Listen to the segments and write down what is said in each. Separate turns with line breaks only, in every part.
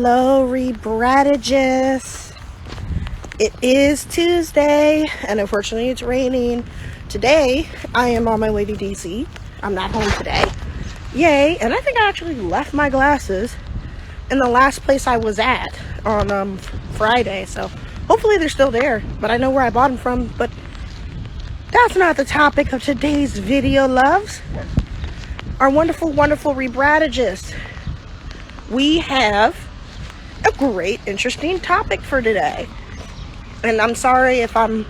Hello, Rebradages. It is Tuesday, and unfortunately it's raining. Today, I am on my way to DC. I'm not home today. Yay, and I think I actually left my glasses in the last place I was at on Friday, so hopefully they're still there, but I know where I bought them from, but that's not the topic of today's video, loves. Our wonderful, wonderful Rebradages. We have a great, interesting topic for today. And I'm sorry if I'm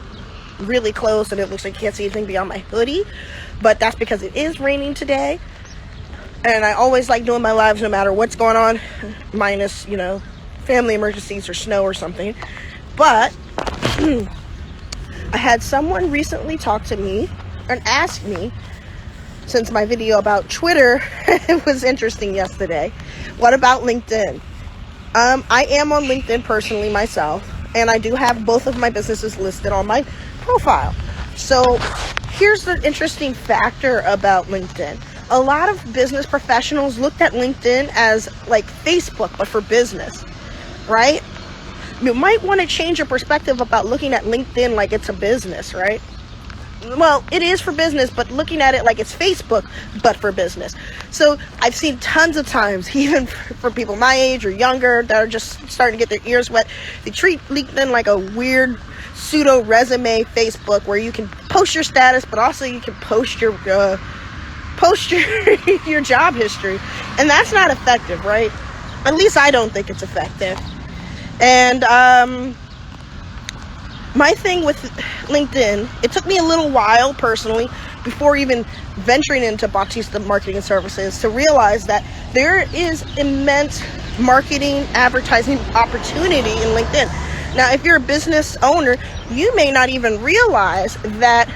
really close and it looks like you can't see anything beyond my hoodie, but that's because it is raining today. And I always like doing my lives no matter what's going on, minus, family emergencies or snow or something. But I had someone recently talk to me and ask me, since my video about Twitter it was interesting yesterday, what about LinkedIn? I am on LinkedIn personally myself, and I do have both of my businesses listed on my profile. So here's the interesting factor about LinkedIn. A lot of business professionals looked at LinkedIn as like Facebook, but for business, right? You might want to change your perspective about looking at LinkedIn like it's a business, right? Well, it is for business, but looking at it like it's Facebook, but for business. So I've seen tons of times, even for people my age or younger that are just starting to get their ears wet, they treat LinkedIn like a weird pseudo resume Facebook where you can post your status, but also you can post your your job history. And that's not effective, right? At least I don't think it's effective. And my thing with LinkedIn, it took me a little while personally before even venturing into Bautista Marketing Services to realize that there is immense marketing advertising opportunity in LinkedIn. Now, if you're a business owner, you may not even realize that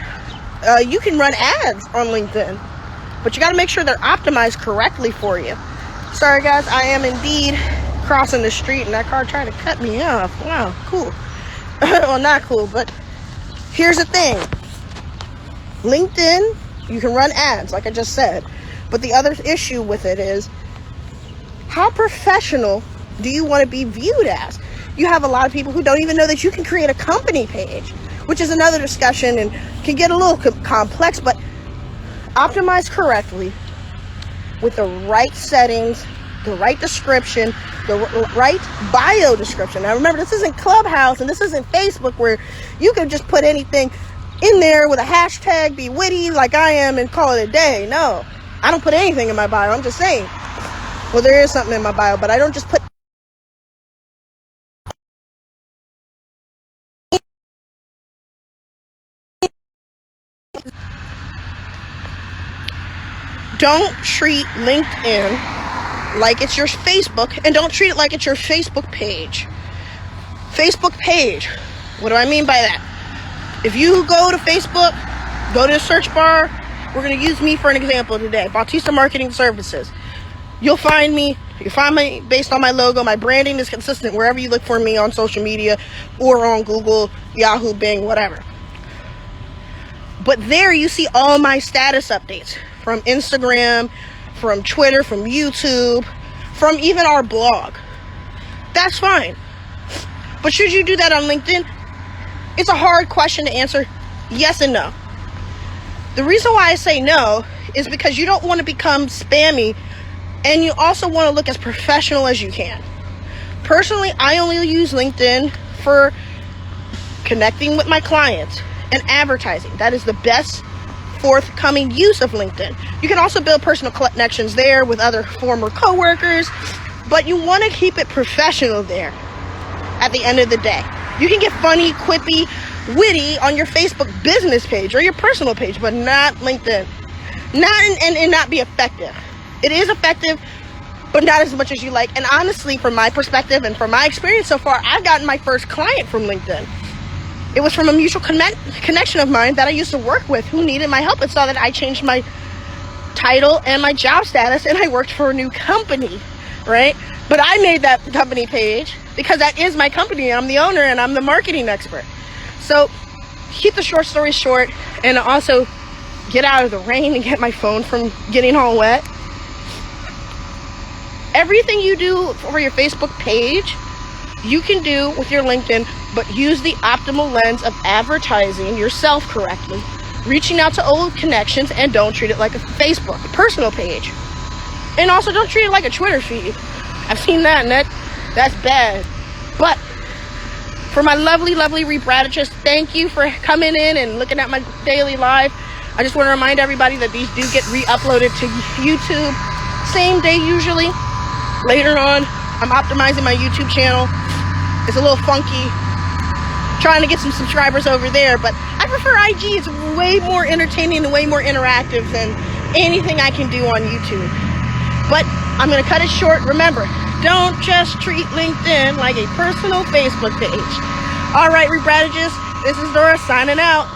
you can run ads on LinkedIn, but you got to make sure they're optimized correctly for you. Sorry guys, I am indeed crossing the street and that car tried to cut me off. Wow, cool. Well, not cool, but here's the thing. LinkedIn, you can run ads, like I just said. But the other issue with it is, how professional do you want to be viewed as? You have a lot of people who don't even know that you can create a company page, which is another discussion and can get a little complex, but optimized correctly with the right settings, the right description, the right bio description. Now remember, this isn't Clubhouse and this isn't Facebook where you can just put anything in there with a hashtag, be witty like I am, and call it a day. No, I don't put anything in my bio. I'm just saying. Well, there is something in my bio, but I don't just put. Don't treat LinkedIn like it's your Facebook, and don't treat it like it's your Facebook page. Facebook page. What do I mean by that? If you go to Facebook, go to the search bar, we're going to use me for an example today, Bautista Marketing Services. You'll find me. You find me based on my logo. My branding is consistent wherever you look for me on social media or on Google, Yahoo, Bing, whatever. But there you see all my status updates from Instagram, from Twitter, from YouTube, from even our blog. That's fine. But should you do that on LinkedIn? It's a hard question to answer yes and no. The reason why I say no is because you don't want to become spammy, and you also want to look as professional as you can. Personally, I only use LinkedIn for connecting with my clients and advertising. That is the best forthcoming use of LinkedIn. You can also build personal connections there with other former coworkers, but you want to keep it professional there at the end of the day. You can get funny, quippy, witty on your Facebook business page or your personal page, but not LinkedIn. And not be effective. It is effective, but not as much as you like. And honestly, from my perspective and from my experience so far, I've gotten my first client from LinkedIn. It was from a mutual connection of mine that I used to work with who needed my help and saw that I changed my title and my job status and I worked for a new company, right? But I made that company page because that is my company. I'm the owner and I'm the marketing expert. So keep the short story short and also get out of the rain and get my phone from getting all wet. Everything you do for your Facebook page, you can do with your LinkedIn, but use the optimal lens of advertising yourself correctly, reaching out to old connections, and don't treat it like a Facebook personal page. And also don't treat it like a Twitter feed. I've seen that, and that's bad. But for my lovely, lovely rebradiches, thank you for coming in and looking at my daily live. I just want to remind everybody that these do get re-uploaded to YouTube same day usually. Later on, I'm optimizing my YouTube channel. It's a little funky, trying to get some subscribers over there, but I prefer IG. It's way more entertaining and way more interactive than anything I can do on YouTube. But I'm going to cut it short. Remember, don't just treat LinkedIn like a personal Facebook page. All right, rebradiches, this is Dora signing out.